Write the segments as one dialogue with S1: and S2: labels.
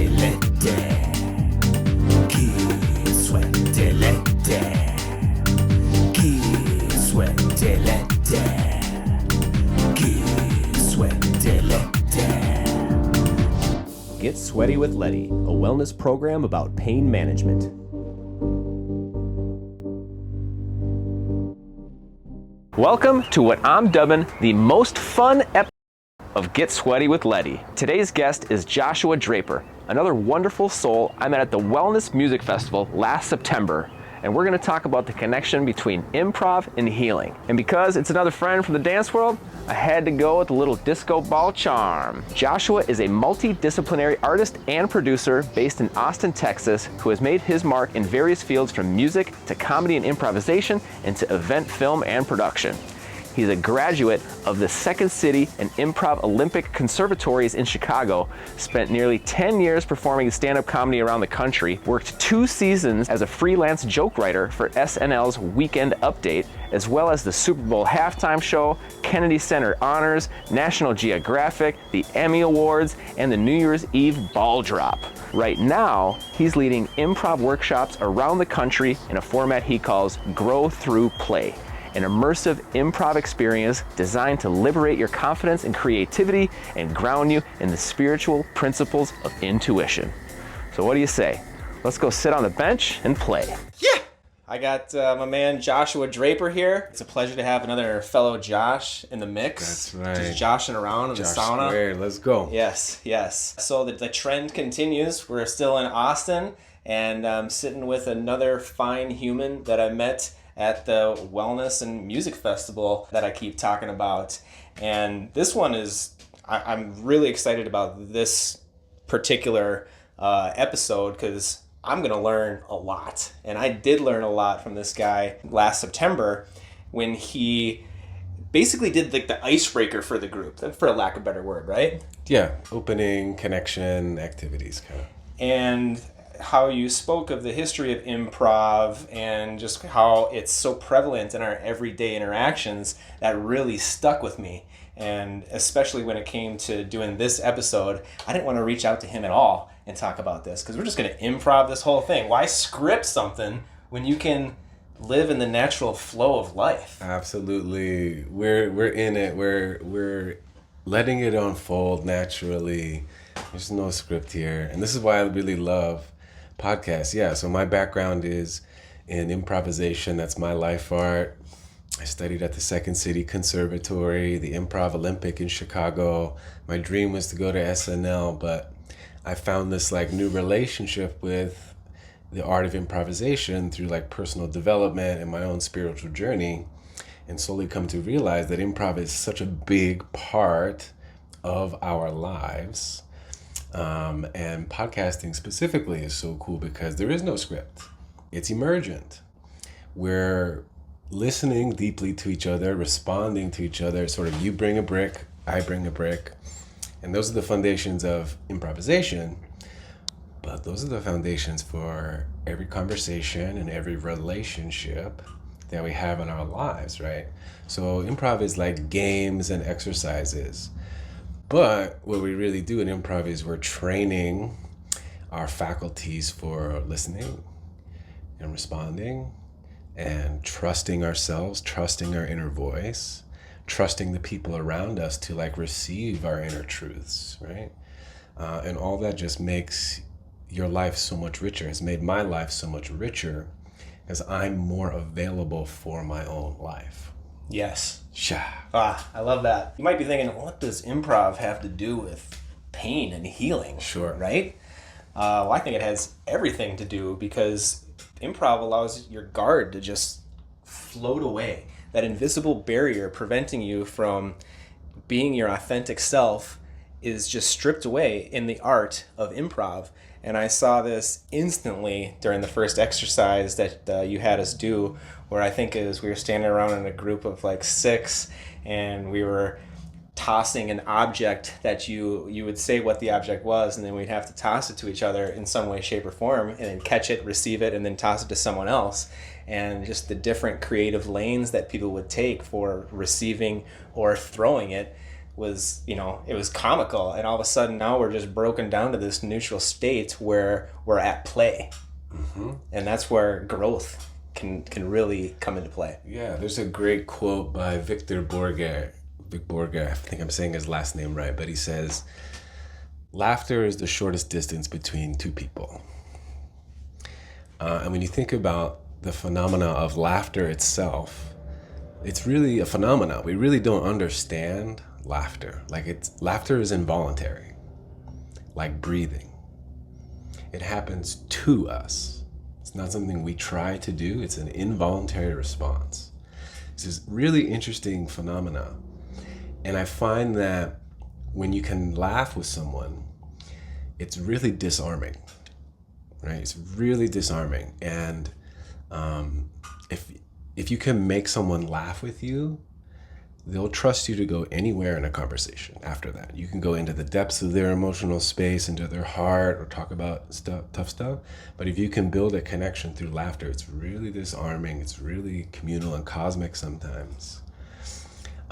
S1: Get Sweaty with Leddy, a wellness program about pain management. Welcome to what I'm dubbing the most fun episode of Get Sweaty with Leddy. Today's guest is Joshua Draper, another wonderful soul I met at the Wellness Music Festival last September. And we're going to talk about the connection between improv and healing. And because it's another friend from the dance world, I had to go with a little disco ball charm. Joshua is a multi-disciplinary artist and producer based in Austin, Texas, who has made his mark in various fields from music to comedy and improvisation and to event, film, and production. He's a graduate of the Second City and Improv Olympic Conservatories in Chicago, spent nearly 10 years performing stand-up comedy around the country, worked 2 seasons as a freelance joke writer for SNL's Weekend Update, as well as the Super Bowl halftime show, Kennedy Center Honors, National Geographic, the Emmy Awards, and the New Year's Eve ball drop. Right now, he's leading improv workshops around the country in a format he calls Grow Through Play, an immersive improv experience designed to liberate your confidence and creativity and ground you in the spiritual principles of intuition. So what do you say? Let's go sit on the bench and play. Yeah! I got my man Joshua Draper here. It's a pleasure to have another fellow Josh in the mix.
S2: That's right.
S1: Just joshing around in the sauna.
S2: Squared. Let's go.
S1: Yes. So the trend continues. We're still in Austin, and I'm sitting with another fine human that I met at the Wellness and Music Festival that I keep talking about. And this one is, I'm really excited about this particular episode because I'm going to learn a lot. And I did learn a lot from this guy last September when he basically did like the icebreaker for the group, for a lack of a better word, right?
S2: Yeah, opening, connection, activities kind of.
S1: And how you spoke of the history of improv and just how it's so prevalent in our everyday interactions, that really stuck with me. And especially when it came to doing this episode, I didn't want to reach out to him at all and talk about this because we're just going to improv this whole thing. Why script something when you can live in the natural flow of life?
S2: Absolutely. We're in it. We're letting it unfold naturally. There's no script here. And this is why I really love podcasts. Yeah, so my background is in improvisation. That's my life art. I studied at the Second City Conservatory, the Improv Olympic in Chicago. My dream was to go to SNL, but I found this like new relationship with the art of improvisation through like personal development and my own spiritual journey, and slowly come to realize that improv is such a big part of our lives. And podcasting specifically is so cool because there is no script. It's emergent. We're listening deeply to each other, responding to each other, sort of you bring a brick, I bring a brick. And those are the foundations of improvisation. But those are the foundations for every conversation and every relationship that we have in our lives, right? So improv is like games and exercises. But what we really do in improv is we're training our faculties for listening and responding and trusting ourselves, trusting our inner voice, trusting the people around us to like receive our inner truths, right? And all that just makes your life so much richer. It's made my life so much richer because I'm more available for my own life.
S1: Yes.
S2: Sha.
S1: I love that. You might be thinking, what does improv have to do with pain and healing?
S2: Sure.
S1: Right? Well, I think it has everything to do because improv allows your guard to just float away. That invisible barrier preventing you from being your authentic self is just stripped away in the art of improv. And I saw this instantly during the first exercise that you had us do, where I think we were standing around in a group of like 6 and we were tossing an object that you would say what the object was, and then we'd have to toss it to each other in some way, shape, or form, and then catch it, receive it, and then toss it to someone else. And just the different creative lanes that people would take for receiving or throwing it
S3: was, it was comical, and all of a sudden now we're just broken down to this neutral state where we're at play. And that's where growth can really come into play.
S2: Yeah, there's a great quote by Victor Borger. I think I'm saying his last name right, but he says, laughter is the shortest distance between two people. And when you think about the phenomena of laughter itself, it's really a phenomena. We really don't understand laughter. Laughter is involuntary, like breathing. It happens to us. It's not something we try to do. It's an involuntary response. It's this really interesting phenomena. And I find that when you can laugh with someone, it's really disarming, right? It's really disarming. And if you can make someone laugh with you, they'll trust you to go anywhere in a conversation after that. You can go into the depths of their emotional space, into their heart, or talk about tough stuff. But if you can build a connection through laughter, it's really disarming. It's really communal and cosmic sometimes.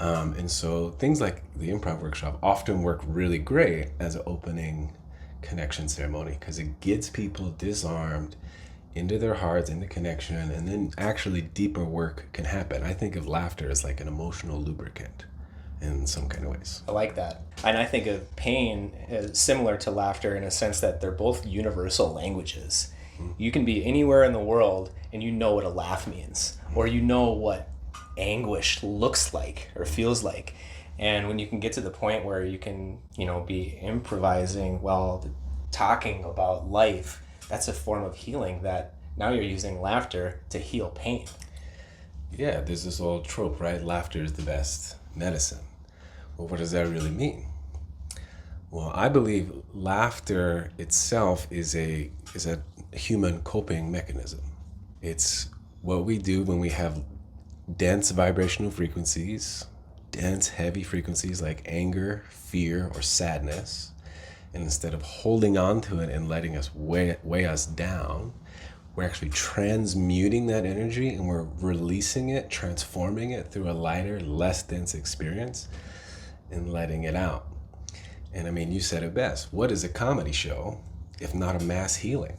S2: And so things like the improv workshop often work really great as an opening connection ceremony, because it gets people disarmed into their hearts, into connection, and then actually deeper work can happen. I think of laughter as like an emotional lubricant in some kind of ways.
S3: I like that. And I think of pain as similar to laughter in a sense that they're both universal languages. You can be anywhere in the world and you know what a laugh means, or you know what anguish looks like or feels like. And when you can get to the point where you can, be improvising while talking about life, that's a form of healing that now you're using laughter to heal pain.
S2: Yeah, there's this old trope, right? Laughter is the best medicine. Well, what does that really mean? Well, I believe laughter itself is a human coping mechanism. It's what we do when we have dense vibrational frequencies, dense, heavy frequencies like anger, fear, or sadness. And instead of holding on to it and letting us weigh us down, we're actually transmuting that energy and we're releasing it, transforming it through a lighter, less dense experience and letting it out. And I mean, you said it best. What is a comedy show if not a mass healing?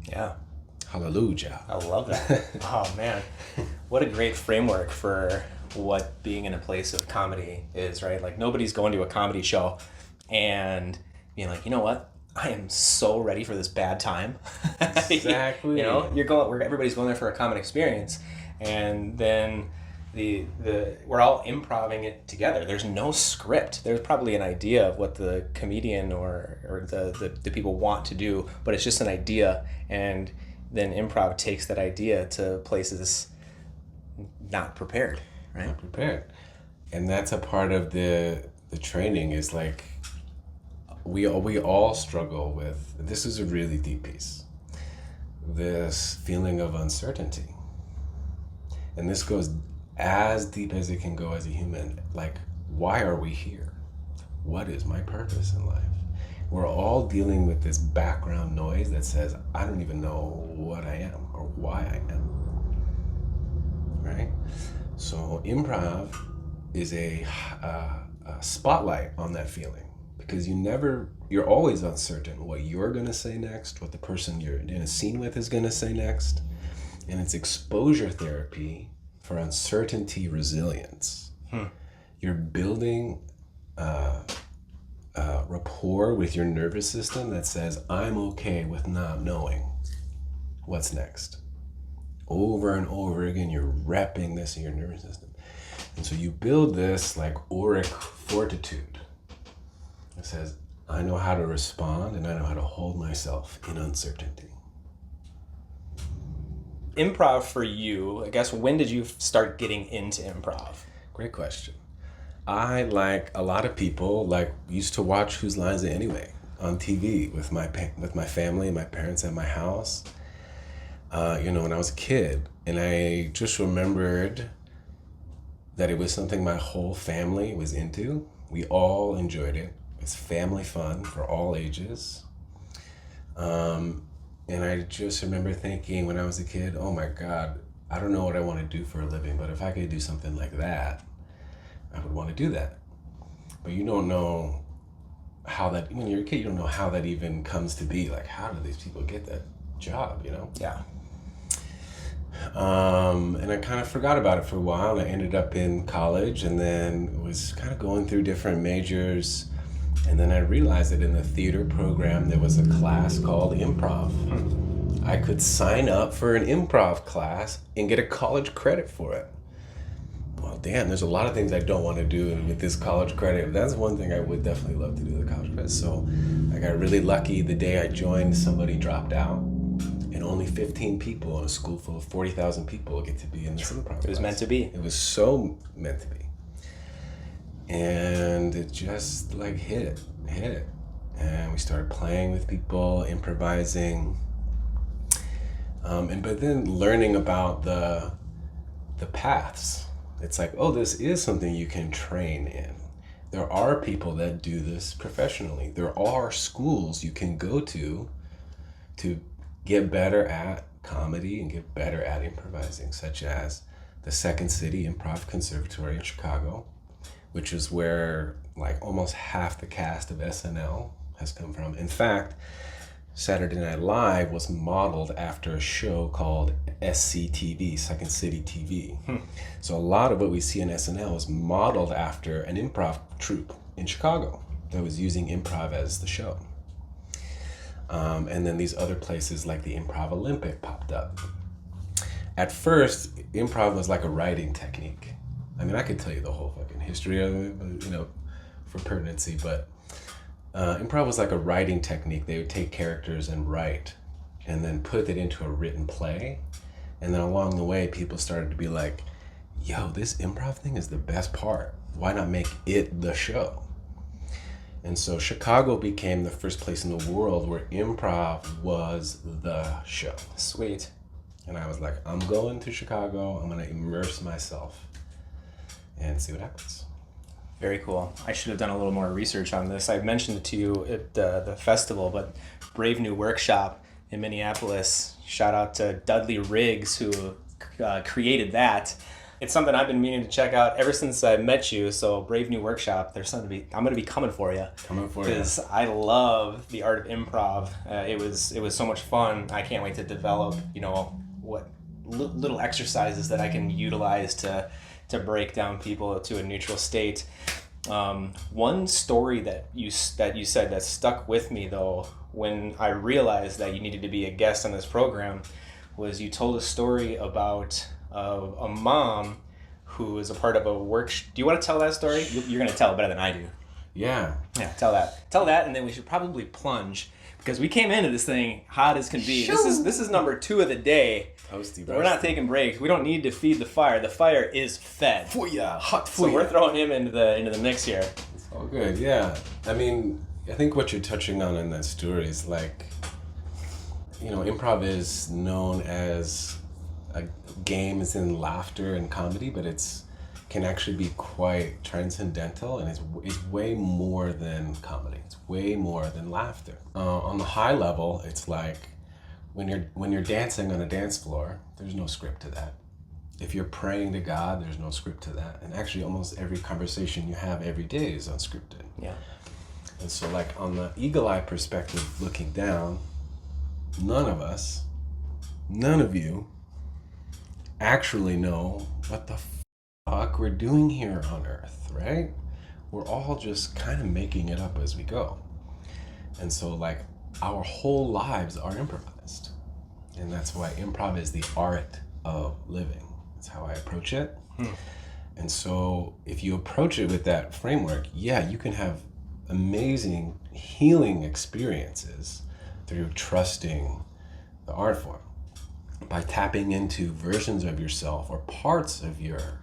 S3: Yeah.
S2: Hallelujah.
S3: I love that. Oh, man. What a great framework for what being in a place of comedy is, right? Like, nobody's going to a comedy show and being like, you know what? I am so ready for this bad time.
S2: Exactly.
S3: Everybody's going there for a common experience, and then we're all improvising it together. There's no script. There's probably an idea of what the comedian or the people want to do, but it's just an idea, and then improv takes that idea to places not prepared, right?
S2: Not prepared. And that's a part of the training is like, we all struggle with, this is a really deep piece, this feeling of uncertainty. And this goes as deep as it can go as a human. Like, why are we here? What is my purpose in life? We're all dealing with this background noise that says, I don't even know what I am or why I am, right? So improv is a spotlight on that feeling. Because you're always uncertain what you're going to say next, what the person you're in a scene with is going to say next. And it's exposure therapy for uncertainty resilience. You're building rapport with your nervous system that says, I'm okay with not knowing what's next. Over and over again, you're repping this in your nervous system. And so you build this like auric fortitude. It says, I know how to respond and I know how to hold myself in uncertainty.
S3: Improv for you, I guess, when did you start getting into improv?
S2: Great question. I, like a lot of people, used to watch Whose Line Is It Anyway on TV with my family, my parents at my house, when I was a kid. And I just remembered that it was something my whole family was into. We all enjoyed it. It's family fun for all ages. And I just remember thinking when I was a kid, oh my God, I don't know what I want to do for a living, but if I could do something like that, I would want to do that. but you don't know how that, when you're a kid, you don't know how that even comes to be. Like, how do these people get that job, you know?
S3: Yeah.
S2: And I kind of forgot about it for a while, and I ended up in college, and then was kind of going through different majors, and then I realized that in the theater program there was a class called improv. I could sign up for an improv class and get a college credit for it. Well, damn, there's a lot of things I don't want to do with this college credit. That's one thing I would definitely love to do with the college credit. So I got really lucky. The day I joined, somebody dropped out, and only 15 people in a school full of 40,000 people get to be in this improv class.
S3: It was meant to be.
S2: It was so meant to be. And it just like hit it. And we started playing with people, improvising. But then learning about the paths. It's like, oh, this is something you can train in. There are people that do this professionally. There are schools you can go to get better at comedy and get better at improvising, such as the Second City Improv Conservatory in Chicago, which is where like almost half the cast of SNL has come from. In fact, Saturday Night Live was modeled after a show called SCTV, Second City TV. So a lot of what we see in SNL is modeled after an improv troupe in Chicago that was using improv as the show. And then these other places like the Improv Olympic popped up. At first, improv was like a writing technique. I mean, I could tell you the whole fucking history of it, you know, for pertinency, but improv was like a writing technique. They would take characters and write and then put it into a written play. And then along the way, people started to be like, yo, this improv thing is the best part. Why not make it the show? And so Chicago became the first place in the world where improv was the show.
S3: Sweet.
S2: And I was like, I'm going to Chicago. I'm going to immerse myself and see what happens.
S3: Very cool. I should have done a little more research on this. I mentioned it to you at the festival, but Brave New Workshop in Minneapolis, shout out to Dudley Riggs who created that. It's something I've been meaning to check out ever since I met you. So Brave New Workshop, there's something I'm going to be coming for you. Because I love the art of improv. It was so much fun. I can't wait to develop, you know, what little exercises that I can utilize to break down people to a neutral state. One story that you said that stuck with me though, when I realized that you needed to be a guest on this program, was you told a story about a mom who is a part of a workshop. Do you want to tell that story? You're going to tell it better than I do.
S2: Yeah.
S3: Yeah, tell that, and then we should probably plunge, because we came into this thing hot as can be. This is number 2 of the day.
S2: Toasty,
S3: we're not taking breaks. We don't need to feed the fire. The fire is fed.
S2: Hot
S3: So we're throwing him into the mix here.
S2: It's all good, yeah. I mean, I think what you're touching on in that story is like, you know, improv is known as a game is in laughter and comedy, but can actually be quite transcendental, and it's way more than comedy. It's way more than laughter. On the high level, it's like when you're dancing on a dance floor, there's no script to that. If you're praying to God, there's no script to that. And actually, almost every conversation you have every day is unscripted.
S3: Yeah.
S2: And so, like on the eagle eye perspective, looking down, none of you actually know what the fuck we're doing here on Earth, right? We're all just kind of making it up as we go. And so like our whole lives are improvised. And that's why improv is the art of living. That's how I approach it. And so if you approach it with that framework, yeah, you can have amazing healing experiences through trusting the art form, by tapping into versions of yourself or parts of your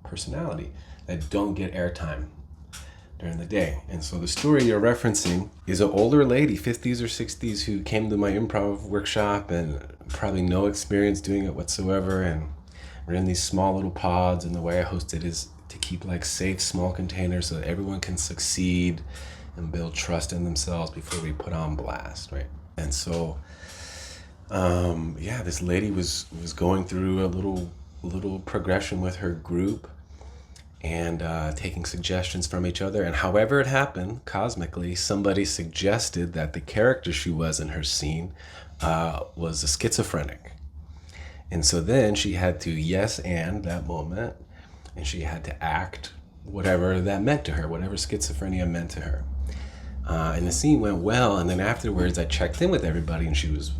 S2: personality that don't get airtime during the day. And so the story you're referencing is an older lady, 50s or 60s, who came to my improv workshop and probably no experience doing it whatsoever. And we're in these small little pods, and the way I host it is to keep like safe, small containers so that everyone can succeed and build trust in themselves before we put on blast, right? And so this lady was going through a little progression with her group, and taking suggestions from each other. And however it happened, cosmically, somebody suggested that the character she was in her scene was a schizophrenic. And so then she had to yes and that moment, and she had to act whatever that meant to her, whatever schizophrenia meant to her. And the scene went well, and then afterwards I checked in with everybody, and she was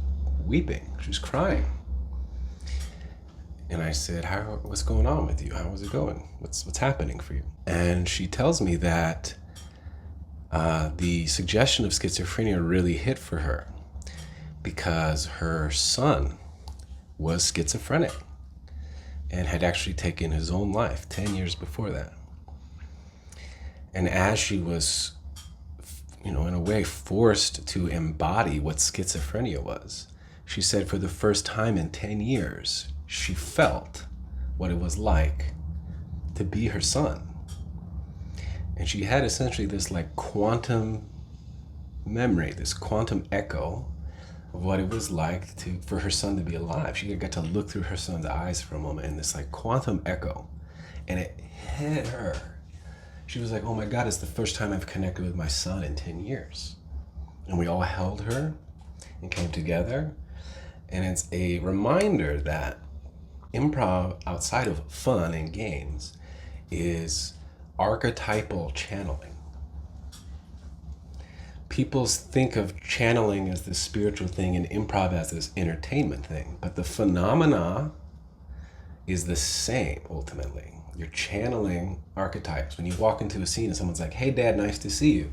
S2: weeping. She was crying. And I said, what's going on with you? How is it going? What's happening for you? And she tells me that the suggestion of schizophrenia really hit for her because her son was schizophrenic and had actually taken his own life 10 years before that. And as she was, in a way, forced to embody what schizophrenia was, she said for the first time in 10 years, she felt what it was like to be her son. And she had essentially this like quantum memory, this quantum echo of what it was like for her son to be alive. She got to look through her son's eyes for a moment in this like quantum echo, and it hit her. She was like, oh my God, it's the first time I've connected with my son in 10 years. And we all held her and came together. And it's a reminder that improv, outside of fun and games, is archetypal channeling. People think of channeling as this spiritual thing and improv as this entertainment thing, but the phenomena is the same ultimately. You're channeling archetypes. When you walk into a scene and someone's like, hey dad, nice to see you.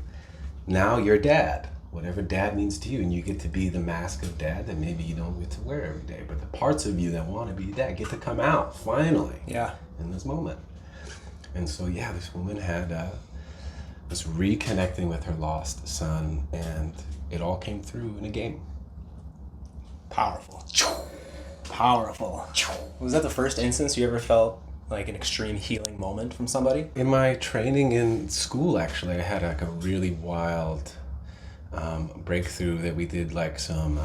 S2: Now you're dad, whatever dad means to you, and you get to be the mask of dad that maybe you don't get to wear every day, but the parts of you that want to be dad get to come out finally in this moment. And so this woman had was reconnecting with her lost son, and it all came through in a game.
S3: Powerful. Was that the first instance you ever felt like an extreme healing moment from somebody?
S2: In my training in school, actually, I had like a really wild breakthrough that we did like some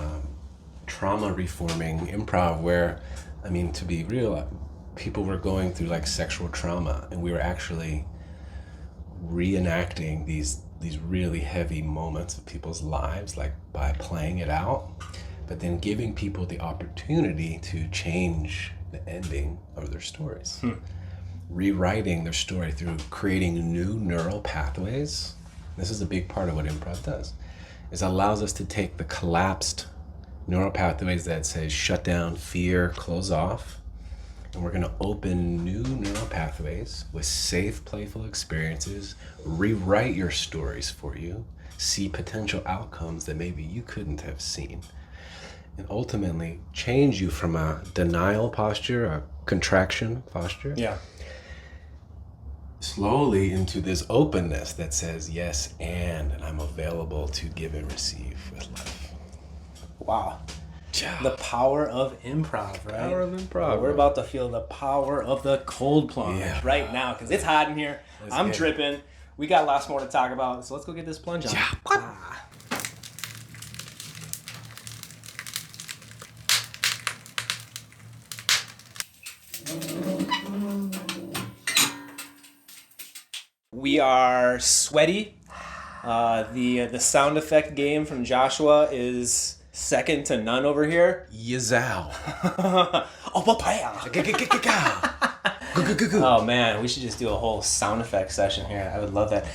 S2: trauma reforming improv where, to be real, people were going through like sexual trauma, and we were actually reenacting these really heavy moments of people's lives, like by playing it out, but then giving people the opportunity to change the ending of their stories. Rewriting their story through creating new neural pathways. This is a big part of what improv does. It allows us to take the collapsed neural pathways that says shut down, fear, close off, and we're going to open new neural pathways with safe, playful experiences, rewrite your stories for you, see potential outcomes that maybe you couldn't have seen, and ultimately change you from a denial posture, a contraction posture, slowly into this openness that says yes and I'm available to give and receive with life.
S3: Wow. The power of improv, right?
S2: Power of improv.
S3: We're about to feel the power of the cold plunge right now because it's hot in here. I'm dripping. We got lots more to talk about, so let's go get this plunge on. We are sweaty. The sound effect game from Joshua is second to none over here.
S2: Yazow.
S3: Oh, papaya. Oh man, we should just do a whole sound effect session here. I would love that.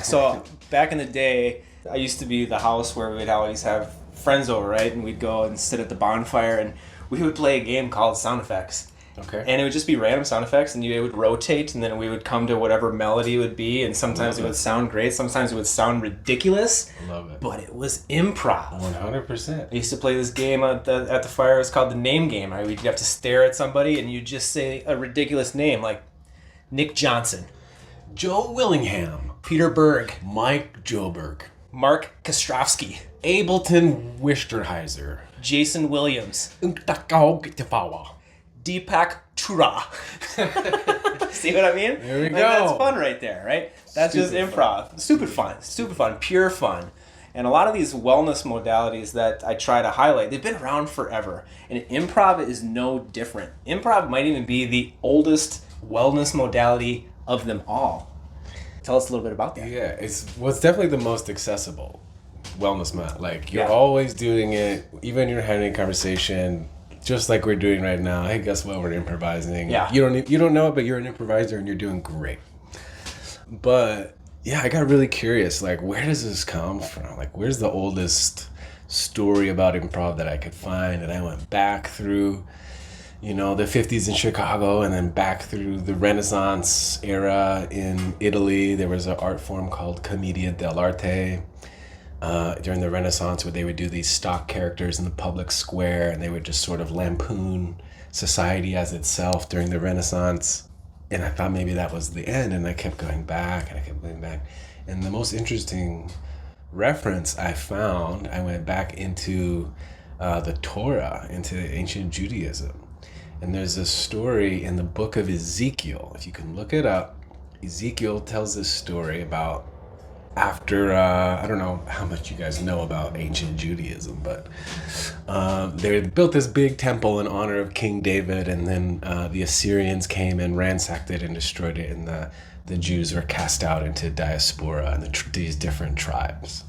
S3: So back in the day, I used to be the house where we'd always have friends over, right? And we'd go and sit at the bonfire, and we would play a game called sound effects.
S2: Okay.
S3: And it would just be random sound effects, and it would rotate, and then we would come to whatever melody it would be, and sometimes it would sound great, sometimes it would sound ridiculous.
S2: Love it.
S3: But it was improv.
S2: 100%.
S3: I used to play this game at the fire. It was called the name game. Right? We'd have to stare at somebody, and you'd just say a ridiculous name, like Nick Johnson,
S2: Joe Willingham,
S3: Peter Berg,
S2: Mike Joberg,
S3: Mark Kostrovsky,
S2: Ableton Wisterheiser,
S3: Jason Williams, Deepak Chura. See what I mean?
S2: There we go.
S3: That's fun right there, right? That's just improv. Super fun, pure fun. And a lot of these wellness modalities that I try to highlight, they've been around forever. And improv is no different. Improv might even be the oldest wellness modality of them all. Tell us a little bit about that.
S2: Yeah, it's definitely the most accessible wellness mat. Like you're
S3: Yeah.
S2: always doing it, even you're having a conversation, just like we're doing right now. Hey, guess what? We're improvising.
S3: Yeah.
S2: You don't know it, but you're an improviser and you're doing great. But yeah, I got really curious. Like, where does this come from? Like, where's the oldest story about improv that I could find? And I went back through, you know, the 50s in Chicago, and then back through the Renaissance era in Italy. There was an art form called Commedia dell'arte during the Renaissance, where they would do these stock characters in the public square, and they would just sort of lampoon society as itself during the Renaissance. And I thought maybe that was the end, and I kept going back, and I kept going back. And the most interesting reference I found, I went back into the Torah, into ancient Judaism. And there's a story in the book of Ezekiel. If you can look it up, Ezekiel tells this story about after, I don't know how much you guys know about ancient Judaism, but they built this big temple in honor of King David, and then the Assyrians came and ransacked it and destroyed it, and the Jews were cast out into diaspora and these different tribes.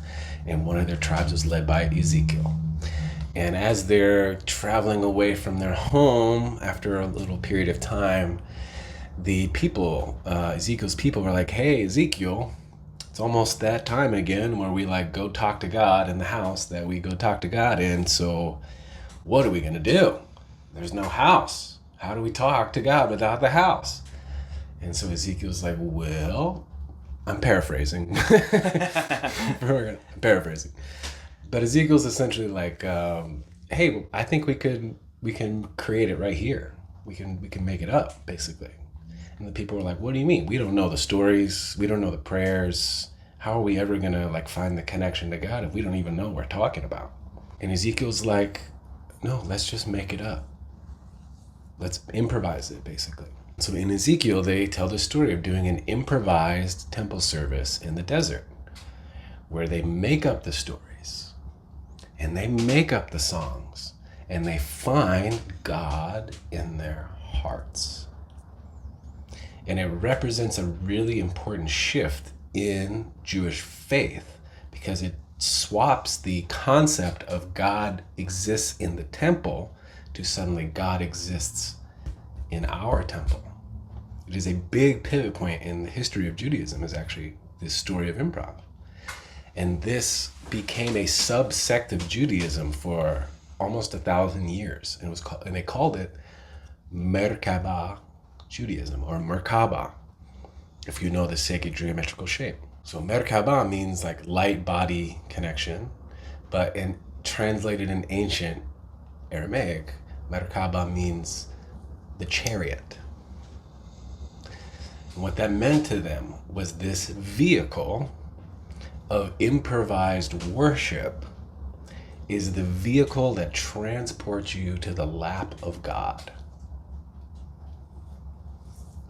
S2: And one of their tribes was led by Ezekiel. And as they're traveling away from their home after a little period of time, the people, Ezekiel's people, were like, hey, Ezekiel, it's almost that time again where we like go talk to God in the house that we go talk to God in. So what are we going to do? There's no house. How do we talk to God without the house? And so Ezekiel's like, well, I'm paraphrasing. I'm paraphrasing. But Ezekiel's essentially like, hey, I think we can create it right here. We can make it up, basically. And the people were like, what do you mean? We don't know the stories. We don't know the prayers. How are we ever going to like find the connection to God if we don't even know what we're talking about? And Ezekiel's like, no, let's just make it up. Let's improvise it, basically. So in Ezekiel, they tell the story of doing an improvised temple service in the desert, where they make up the stories and they make up the songs and they find God in their hearts. And it represents a really important shift in Jewish faith, because it swaps the concept of God exists in the temple to suddenly God exists in our temple. It is a big pivot point in the history of Judaism, is actually this story of improv. And this became a subsect of Judaism for almost 1,000 years. And they called it Merkabah Judaism, or Merkabah, if you know the sacred geometrical shape. So Merkabah means like light body connection, but translated in ancient Aramaic, Merkabah means the chariot. And what that meant to them was this vehicle of improvised worship is the vehicle that transports you to the lap of God.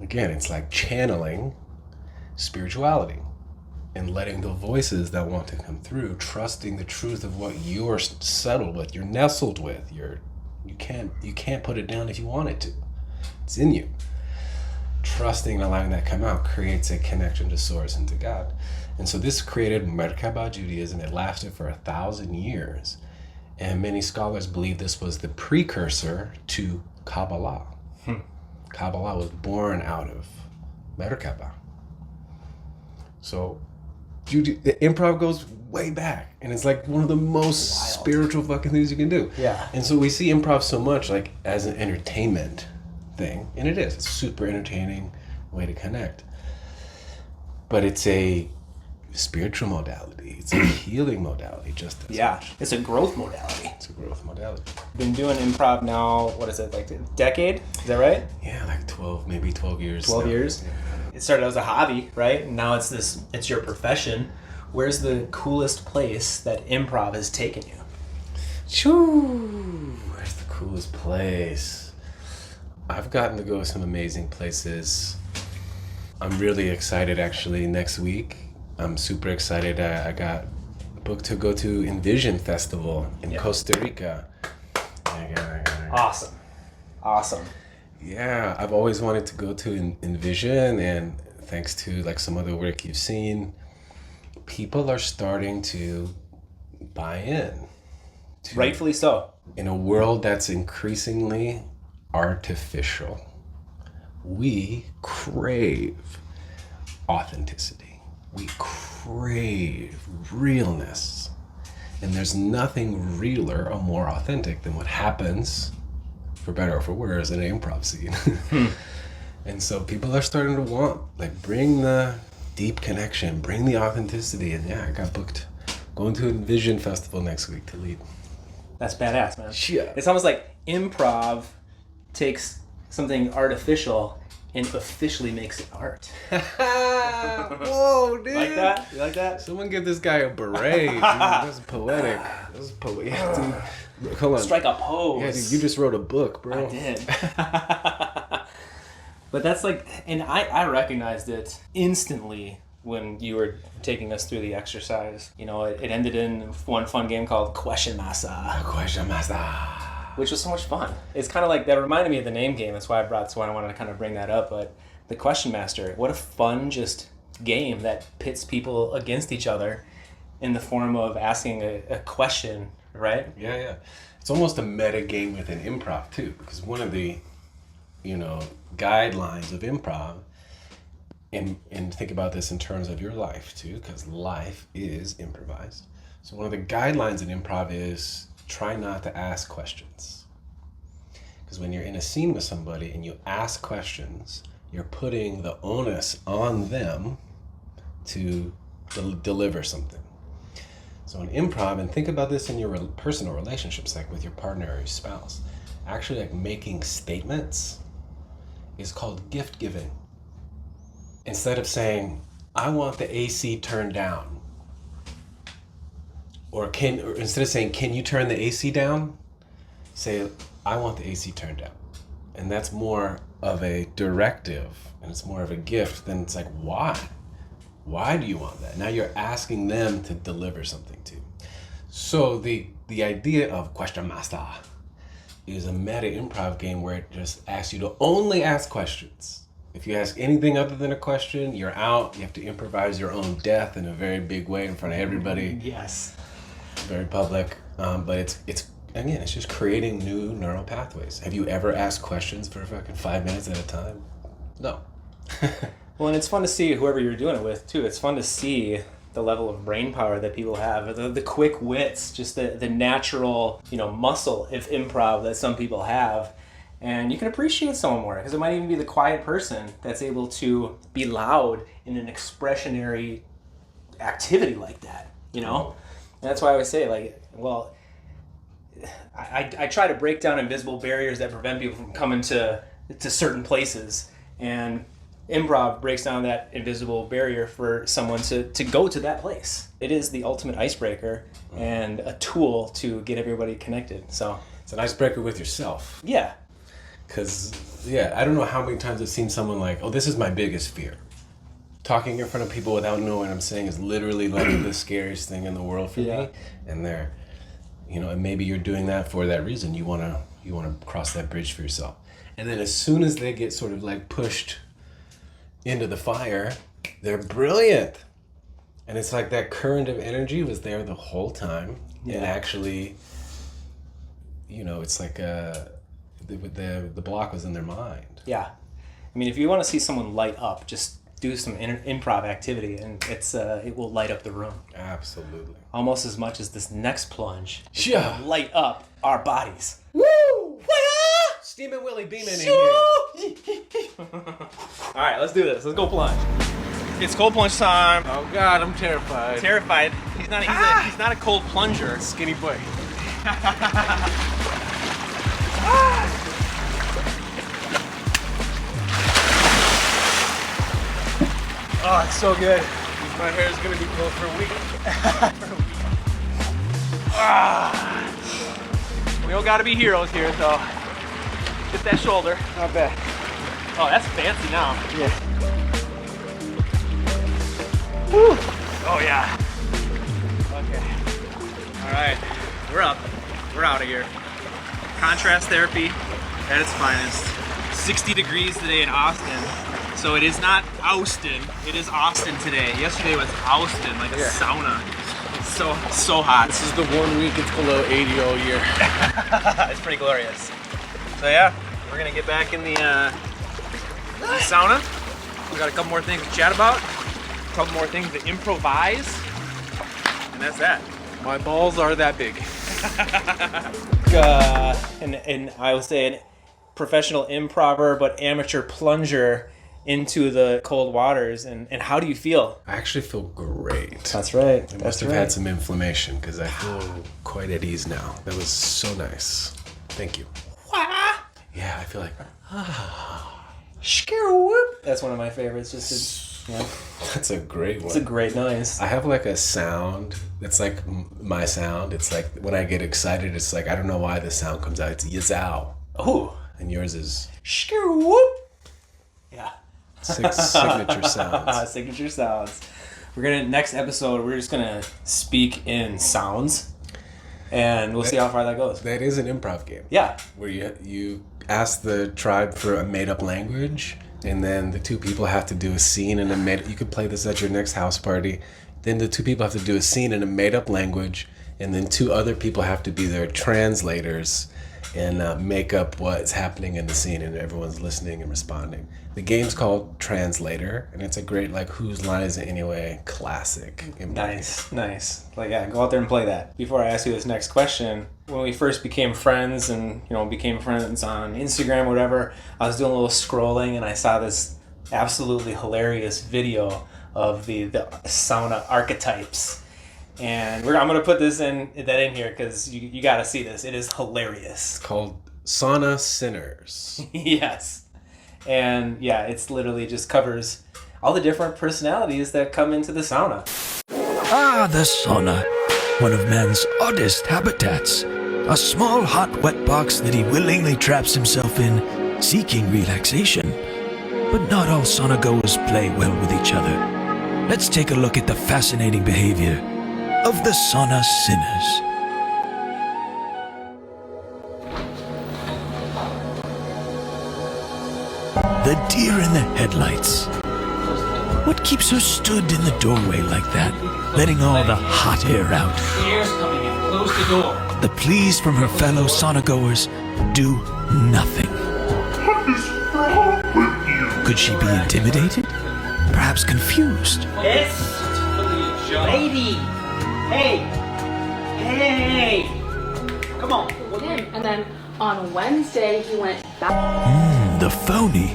S2: Again, it's like channeling spirituality and letting the voices that want to come through, trusting the truth of what you're settled with, you're nestled with, you can't put it down if you want it to. It's in you. Trusting and allowing that come out creates a connection to source and to God. And so this created Merkabah Judaism. It lasted for 1,000 years. And many scholars believe this was the precursor to Kabbalah. Kabbalah was born out of Merkabah. So the improv goes way back, and it's like one of the most spiritual fucking things you can do.
S3: Yeah.
S2: And so we see improv so much like as an entertainment thing, and it is. It's a super entertaining way to connect. But it's a spiritual modality. It's a healing modality, just as much.
S3: It's a growth modality.
S2: It's a growth modality.
S3: Been doing improv now, what is it, like a decade? Is that right?
S2: Yeah, like 12 years.
S3: 12
S2: now.
S3: years?
S2: Yeah.
S3: It started as a hobby, right? And now it's your profession. Where's the coolest place that improv has taken you?
S2: Shoo! Where's the coolest place? I've gotten to go to some amazing places. I'm really excited, actually. Next week, I'm super excited. I got booked to go to Envision Festival in Costa Rica.
S3: Awesome.
S2: Yeah, I've always wanted to go to Envision, and thanks to like some other work you've seen, people are starting to buy in.
S3: Rightfully so.
S2: In a world that's increasingly artificial, we crave authenticity. We crave realness. And there's nothing realer or more authentic than what happens, for better or for worse, in an improv scene. And so people are starting to want, like, bring the deep connection, bring the authenticity. And yeah, I got booked going to Envision Festival next week to lead.
S3: That's badass, man.
S2: Yeah.
S3: It's almost like improv takes something artificial and officially makes it art.
S2: Whoa, dude.
S3: Like that? You like that?
S2: Someone give this guy a beret. Dude. That's poetic. That's poetic. Yeah, dude. Hold on.
S3: Strike a pose.
S2: Yeah, dude, you just wrote a book, bro.
S3: I did. But that's like, and I recognized it instantly when you were taking us through the exercise. You know, it ended in one fun game called Question Master.
S2: Question Master.
S3: Which was so much fun. It's kind of like, that reminded me of the name game. That's why I wanted to kind of bring that up. But the Question Master, what a fun just game that pits people against each other in the form of asking a question, right?
S2: Yeah. It's almost a meta game within improv too, because one of the, guidelines of improv, and think about this in terms of your life too, because life is improvised. So one of the guidelines in improv is try not to ask questions. Because when you're in a scene with somebody and you ask questions, you're putting the onus on them to deliver something. So in improv, and think about this in your personal relationships, like with your partner or your spouse, actually like making statements is called gift giving. Instead of saying, I want the AC turned down, or instead of saying, can you turn the AC down? Say, I want the AC turned down. And that's more of a directive, and it's more of a gift than it's like, why? Why do you want that? Now you're asking them to deliver something to you. So the idea of Question Master is a meta improv game where it just asks you to only ask questions. If you ask anything other than a question, you're out. You have to improvise your own death in a very big way in front of everybody.
S3: Yes. Very
S2: public. But it's again, it's just creating new neural pathways. Have you ever asked questions for fucking 5 minutes at a time? No.
S3: Well, and it's fun to see whoever you're doing it with too. It's fun to see the level of brain power that people have, the quick wits, just the natural, muscle of improv that some people have. And you can appreciate someone more, because it might even be the quiet person that's able to be loud in an expressionary activity like that, And that's why I always say, I try to break down invisible barriers that prevent people from coming to certain places. And improv breaks down that invisible barrier for someone to go to that place. It is the ultimate icebreaker and a tool to get everybody connected. So
S2: it's an icebreaker with yourself.
S3: Yeah.
S2: Because, I don't know how many times I've seen someone like, oh, this is my biggest fear. Talking in front of people without knowing what I'm saying is literally like the scariest thing in the world for me. And they're, and maybe you're doing that for that reason. You want to cross that bridge for yourself. And then as soon as they get sort of like pushed into the fire, they're brilliant. And it's like that current of energy was there the whole time. Yeah. And actually, it's like the block was in their mind.
S3: Yeah. I mean, if you want to see someone light up, just do some improv activity, and it will light up the room.
S2: Absolutely.
S3: Almost as much as this next plunge.
S2: Yeah.
S3: Light up our bodies.
S2: Woo! Steaming Willie beaming in here.
S3: All right, let's do this. Let's go plunge. It's cold plunge time.
S2: Oh God, I'm terrified.
S3: Terrified. He's not a cold plunger.
S2: Skinny boy.
S3: Oh, it's so good.
S2: My hair is gonna be cold for a week.
S3: We all gotta be heroes here, so get that shoulder.
S2: Not bad.
S3: Oh, that's fancy now.
S2: Yeah.
S3: Woo. Oh yeah. Okay. All right, we're up. We're out of here. Contrast therapy at its finest. 60 degrees today in Austin.
S4: So it is not Austin, it is Austin today. Yesterday was Austin, like a sauna. It's so hot.
S5: This is the 1 week it's below 80 all year.
S4: It's pretty glorious. So yeah, we're gonna get back in the sauna. We got a couple more things to chat about, a couple more things to improvise, and that's that.
S5: My balls are that big.
S3: And I would say an professional improver but amateur plunger into the cold waters. And how do you feel?
S2: I actually feel great.
S3: That's right.
S2: I must have had some inflammation because I feel quite at ease now. That was so nice. Thank you. Yeah, I feel like
S3: That's one of my favorites. Just to,
S2: that's a great one.
S3: It's a great noise.
S2: I have like a sound that's like my sound. It's like when I get excited, it's like I don't know why the sound comes out. It's yazow.
S3: Oh.
S2: And yours is
S3: Yeah.
S2: signature sounds.
S3: Signature sounds. Next episode, we're just gonna speak in sounds, and we'll see how far that goes.
S2: That is an improv game.
S3: Yeah.
S2: Where you ask the tribe for a made up language, and then the two people have to do a scene in a made. You could play this at your next house party. Then the two people have to do a scene in a made up language, and then two other people have to be their translators and make up what's happening in the scene, and everyone's listening and responding. The game's called Translator, and it's a great like whose line is it anyway classic.
S3: Nice. Like go out there and play that. Before I ask you this next question, when we first became friends and became friends on Instagram or whatever, I was doing a little scrolling and I saw this absolutely hilarious video of the sauna archetypes. And I'm gonna put that in here because you gotta see this. It is hilarious.
S2: It's called Sauna Sinners.
S3: Yes, and it's literally just covers all the different personalities that come into the sauna.
S6: Ah, the sauna, one of man's oddest habitats. A small hot wet box that he willingly traps himself in, seeking relaxation. But not all sauna goers play well with each other. Let's take a look at the fascinating behavior of the Sauna Sinners. The deer in the headlights. What keeps her stood in the doorway like that, letting all the hot air out?
S4: The air's coming in. Close the door.
S6: The pleas from her fellow sauna goers do nothing. Could she be intimidated? Perhaps confused?
S7: Lady! Hey! Come on.
S8: And then on Wednesday, he went back.
S6: The phony,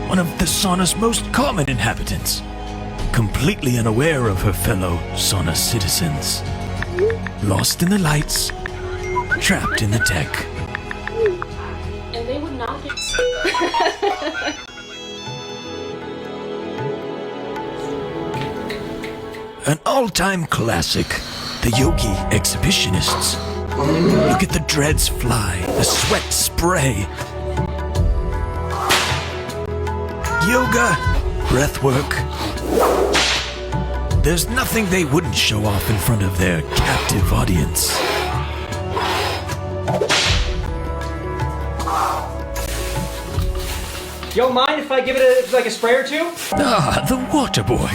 S6: one of the sauna's most common inhabitants. Completely unaware of her fellow sauna citizens. Lost in the lights, trapped in the tech.
S8: And they would not get...
S6: An all-time classic, the yogi exhibitionists. Look at the dreads fly, the sweat spray. Yoga, breathwork. There's nothing they wouldn't show off in front of their captive audience.
S7: You don't mind if I give it a spray or two?
S6: Ah, the water boy.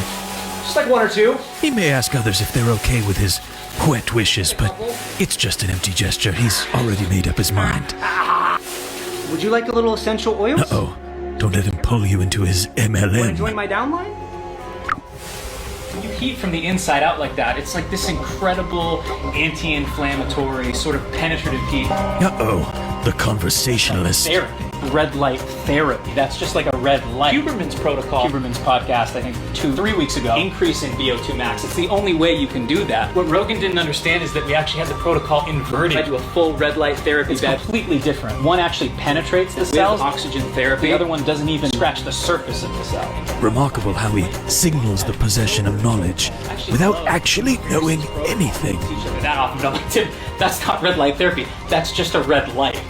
S7: Just like one or two.
S6: He may ask others if they're okay with his wet wishes, but it's just an empty gesture. He's already made up his mind.
S7: Would you like a little essential oils?
S6: Uh-oh. Don't let him pull you into his MLM.
S7: Want to join my downline?
S9: When you heat from the inside out like that, it's like this incredible anti-inflammatory, sort of penetrative heat.
S6: Uh-oh. The conversationalist.
S9: Therapy. Red light therapy. That's just like a red light. Huberman's protocol. Huberman's podcast, I think 2-3 weeks ago. Increase in VO2 max. It's the only way you can do that. What Rogan didn't understand is that we actually had the protocol inverted. I do a full red light therapy. It's completely different. One actually penetrates the cells. Oxygen therapy. The other one doesn't even scratch the surface of the cell.
S6: Remarkable how he signals the possession of knowledge without actually knowing anything.
S9: That often, but I'm like, that's not red light therapy. That's just a red light.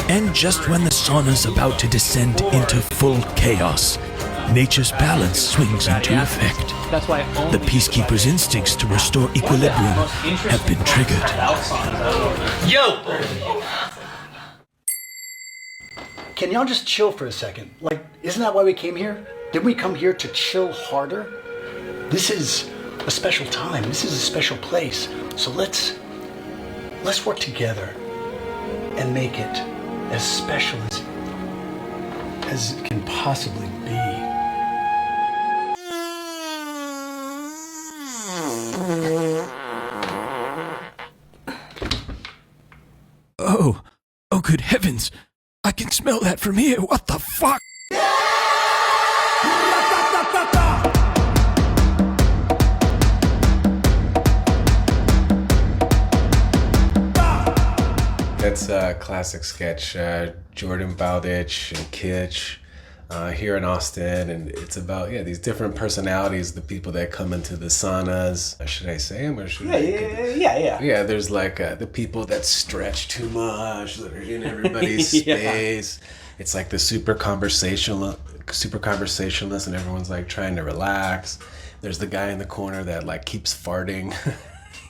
S6: And just when the sauna's about to descend into full chaos, nature's balance swings into effect.
S9: That's why
S6: the peacekeeper's instincts to restore equilibrium have been triggered.
S9: Yo!
S10: Can y'all just chill for a second? Like, isn't that why we came here? Did we come here to chill harder? This is a special time. This is a special place. So let's work together and make it as special as it can possibly be.
S6: Oh, good heavens. I can smell that from here. What the fuck?
S2: That's a classic sketch, Jordan Bowditch and Kitsch here in Austin. And it's about, these different personalities, the people that come into the saunas. Should I say them or should I?
S3: Yeah.
S2: Yeah, there's like the people that stretch too much, that are in everybody's space. It's like the super conversationalist and everyone's like trying to relax. There's the guy in the corner that like keeps farting.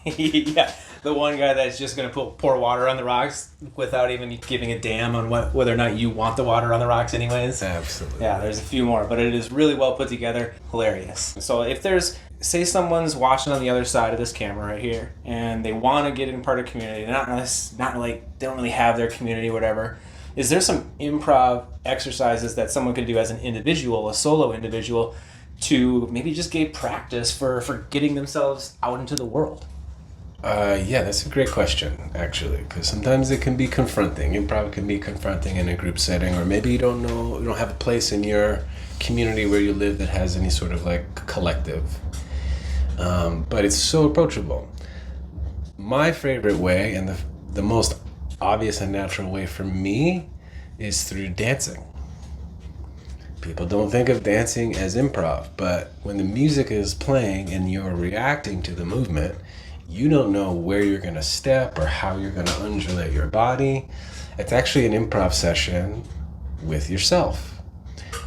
S3: Yeah, the one guy that's just going to pour water on the rocks without even giving a damn on whether or not you want the water on the rocks anyways.
S2: Absolutely.
S3: Yeah, there's a few more, but it is really well put together. Hilarious. So if there's, say someone's watching on the other side of this camera right here, and they want to get in part of community, not like they don't really have their community or whatever, is there some improv exercises that someone could do as an individual, a solo individual, to maybe just gain practice for getting themselves out into the world?
S2: Yeah, that's a great question, actually, because sometimes it can be confronting. Improv can be confronting in a group setting, or maybe you don't have a place in your community where you live that has any sort of like collective. But it's so approachable. My favorite way, and the most obvious and natural way for me, is through dancing. People don't think of dancing as improv, but when the music is playing and you're reacting to the movement, you don't know where you're going to step or how you're going to undulate your body. It's actually an improv session with yourself.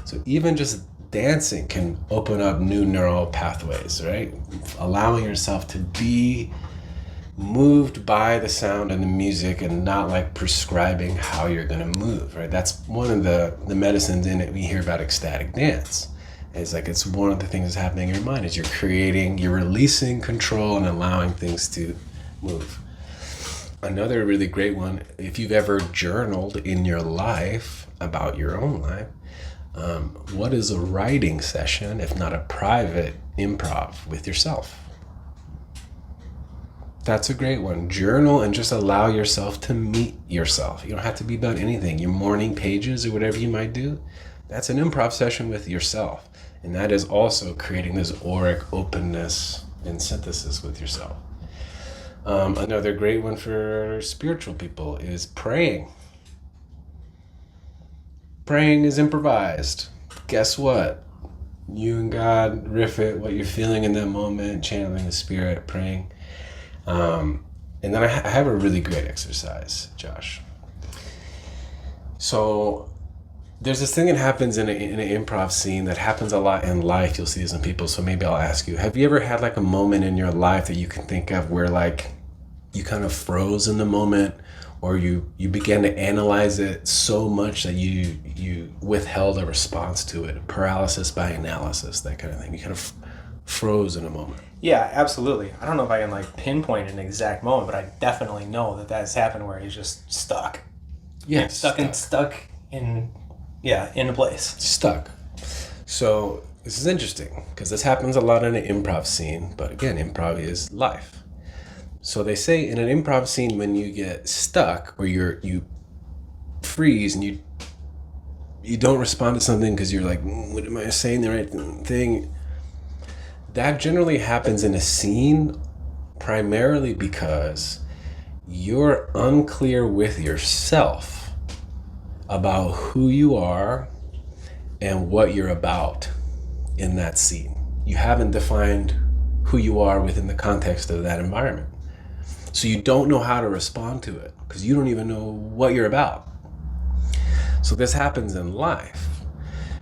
S2: So even just dancing can open up new neural pathways, right? Allowing yourself to be moved by the sound and the music and not like prescribing how you're going to move, right? That's one of the medicines in it. We hear about ecstatic dance. It's one of the things that's happening in your mind is you're releasing control and allowing things to move. Another really great one, if you've ever journaled in your life about your own life, what is a writing session if not a private improv with yourself? That's a great one. Journal and just allow yourself to meet yourself. You don't have to be about anything. Your morning pages or whatever you might do, that's an improv session with yourself. And that is also creating this auric openness and synthesis with yourself. Another great one for spiritual people is praying. Praying is improvised. Guess what? You and God riff it, what you're feeling in that moment, channeling the spirit, praying. And then I have a really great exercise, Josh. So there's this thing that happens in an improv scene that happens a lot in life. You'll see this in people. So maybe I'll ask you, have you ever had like a moment in your life that you can think of where like you kind of froze in the moment, or you began to analyze it so much that you withheld a response to it? Paralysis by analysis, that kind of thing. You kind of froze in a moment.
S3: Yeah, absolutely. I don't know if I can like pinpoint an exact moment, but I definitely know that that's happened where he's just stuck.
S2: Yeah,
S3: stuck in a place.
S2: Stuck. So this is interesting because this happens a lot in an improv scene, but again, improv is life. So they say in an improv scene, when you get stuck or you freeze and you don't respond to something because you're like, what am I saying the right thing? That generally happens in a scene primarily because you're unclear with yourself about who you are and what you're about in that scene. You haven't defined who you are within the context of that environment. So you don't know how to respond to it because you don't even know what you're about. So this happens in life.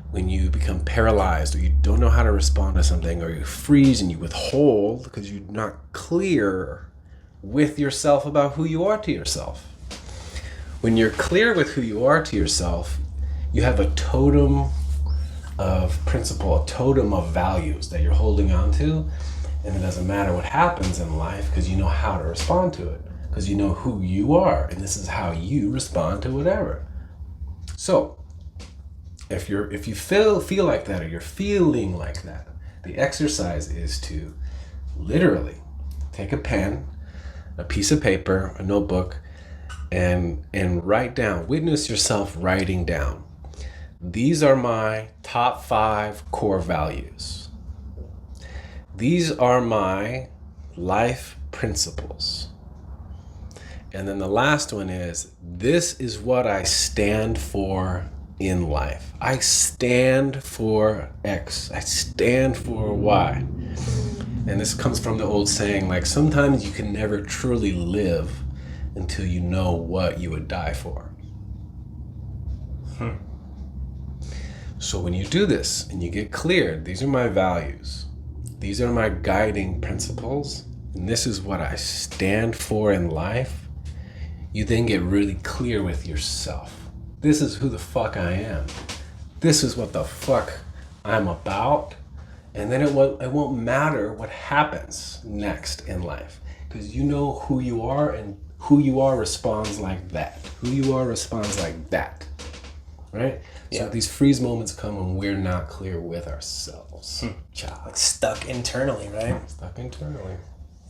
S2: When you become paralyzed or you don't know how to respond to something, or you freeze and you withhold because you're not clear with yourself about who you are to yourself. When you're clear with who you are to yourself, you have a totem of principle, a totem of values that you're holding on to. And it doesn't matter what happens in life because you know how to respond to it. Because you know who you are, and this is how you respond to whatever. So, if you feel like that, or you're feeling like that, the exercise is to literally take a pen, a piece of paper, a notebook, and write down. Witness yourself writing down. These are my top 5 core values. These are my life principles. And then the last one is, this is what I stand for in life. I stand for X. I stand for Y. And this comes from the old saying, like, sometimes you can never truly live until you know what you would die for. So when you do this and you get clear, these are my values. These are my guiding principles. And this is what I stand for in life. You then get really clear with yourself. This is who the fuck I am. This is what the fuck I'm about. And then it won't matter what happens next in life. Because you know who you are, and who you are responds like that. Who you are responds like that. Right? Yeah. So these freeze moments come when we're not clear with ourselves.
S3: Like stuck internally, right?
S2: Stuck internally.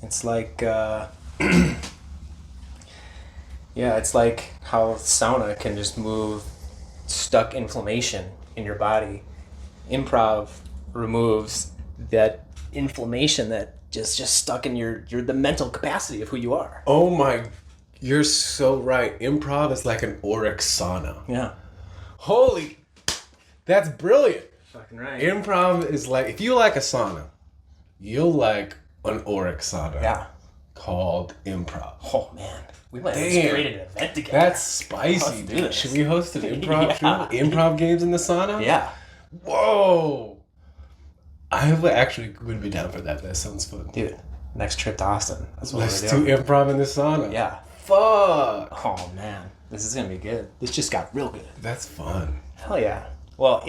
S3: It's like, it's like how sauna can just move stuck inflammation in your body. Improv removes that inflammation that just stuck in the mental capacity of who you are.
S2: Oh my, you're so right. Improv is like an auric sauna.
S3: Yeah.
S2: Holy, that's brilliant.
S3: Fucking right.
S2: Improv is like, if you like a sauna, you'll like an auric sauna.
S3: Yeah.
S2: Called improv.
S3: Oh man. We might have created an event together.
S2: That's spicy, dude. Should we host an improv improv games in the sauna?
S3: Yeah.
S2: Whoa. I would be down for that. That sounds fun.
S3: Dude, next trip to Austin. That's what
S2: Let's
S3: we're doing.
S2: do improv in the sauna.
S3: Yeah.
S2: Fuck.
S3: Oh man. This is gonna be good. This just got real good.
S2: That's fun.
S3: Hell yeah. Well,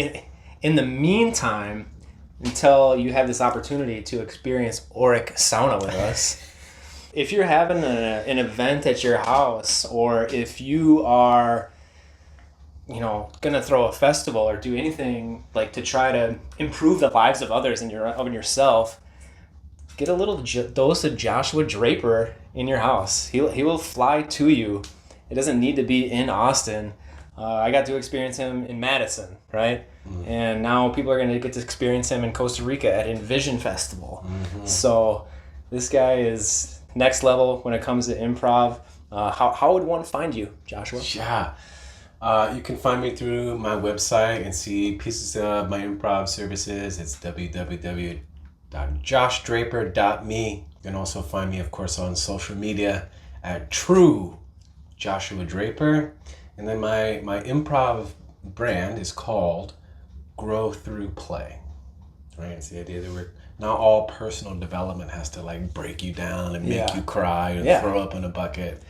S3: in the meantime, until you have this opportunity to experience auric sauna with us, if you're having an event at your house, or if you are, gonna throw a festival or do anything like to try to improve the lives of others and yourself, get a little dose of Joshua Draper in your house. He will fly to you. It doesn't need to be in Austin. I got to experience him in Madison, right? Mm-hmm. And now people are going to get to experience him in Costa Rica at Envision Festival. Mm-hmm. So this guy is next level when it comes to improv. How would one find you, Joshua?
S2: Yeah. You can find me through my website and see pieces of my improv services. It's www.joshdraper.me. You can also find me, of course, on social media at True Joshua Draper. And then my improv brand is called Grow Through Play. Right? It's the idea that not all personal development has to like break you down and make you cry and throw up in a bucket.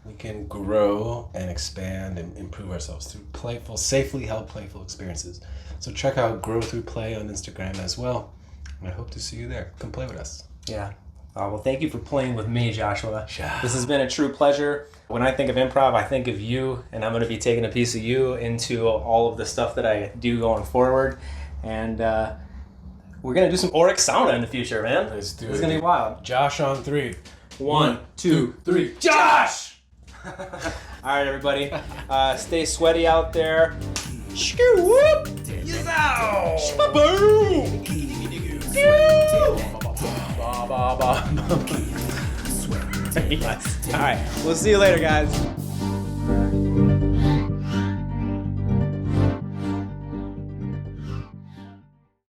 S2: We can grow and expand and improve ourselves through safely held playful experiences. So check out Grow Through Play on Instagram as well. And I hope to see you there. Come play with us.
S3: Yeah. Well, thank you for playing with me, Joshua.
S2: Yeah.
S3: This has been a true pleasure. When I think of improv, I think of you, and I'm going to be taking a piece of you into all of the stuff that I do going forward. And we're going to do some auric sauna in the future, man.
S2: Let's do it.
S3: It's going to be wild.
S2: Josh on 3.
S3: 1, 2, 3. Josh! All right, everybody. Stay sweaty out there. Shoo whoop! Yow! Boom! Yes. All right. We'll see you later, guys.